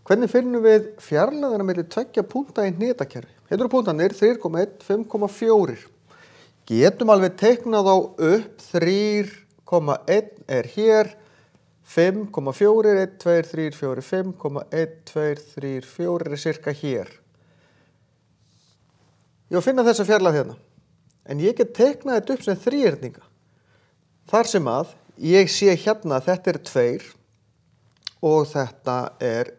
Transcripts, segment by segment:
Hvernig finnum við fjarlægðina milli tveggja punkta í hnitakerfi? Hérna eru punktarnir 3,1, 5,4. Getum alveg teiknað á upp, 3,1 er hér, 5,4, 1, 2, 3, 4, 5,1, 2, 3, 4 er cirka hér. Ég finna þessa fjarlægð hérna, en ég get teiknað þetta upp sem þríhyrninga. Þar sem að ég sé hérna að þetta er 2 og þetta er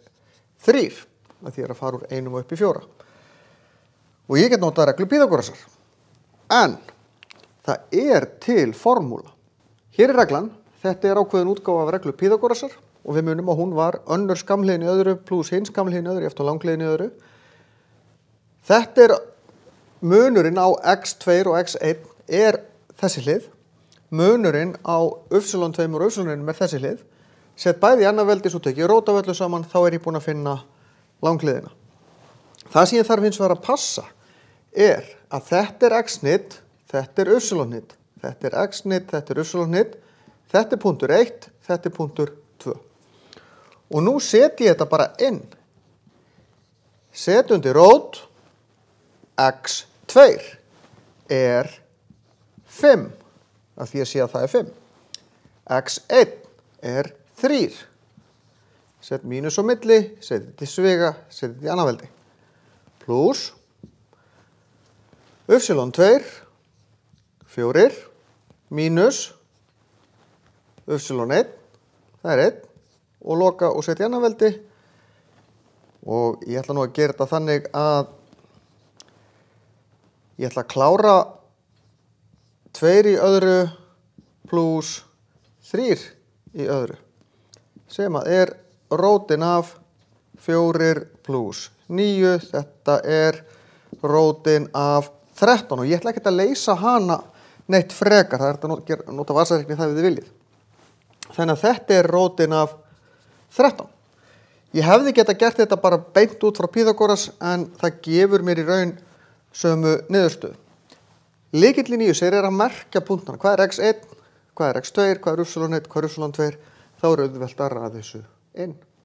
3, að því að fara úr 1 upp í 4. Og ég get notað reglu Pýþagórasar. En það er til formúla. Hér er reglan, þetta er ákveðin útgáfa af reglu Pýþagórasar og við munum að hún var önnur skamliðin í öðru pluss hinn skamliðin í öðru eftir langliðin í öðru. Þetta er munurinn á x2 og x1 er þessi hlið. Munurinn á y2 og y1 er þessi hlið. Sett bæði í annað veldi, svo tek ég rótavöllu saman, þá er ég búinn að finna langliðina. Það sem ég þarf hins vegar að passa er að þetta er x-hnit, þetta er y-hnit, þetta er x-hnit, þetta er y-hnit, þetta er punktur 1, þetta er punktur 2. Og nú set ég þetta bara inn. Set undir rót x2 er 5, af því að sé að það er 5. x1 er 3. Sett mínus á milli, set þetta í sviga, set þetta í annað veldi. Plus y2, 4, mínus y1, það er 1, og loka og setja í annað veldi. Og ég ætla nú að gera þetta þannig að ég ætla að klára 2 í öðru plus 3 í öðru. Sem að er rótin af 4 plus 9, þetta er rótin af 13 og ég ætla ekki að leysa hana neitt frekar, það er að nota vasareikni það við viljið. Þannig að þetta er rótin af 13. Ég hefði getað gert þetta bara beint út frá Pýþagóras en það gefur mér í raun sömu niðurstöðu. Lykillinn í þessu er að merkja punktana. Hvað er x1, hvað er x2, hvað er y1, hvað er y2, þá er auðvelt að raða þessu inn.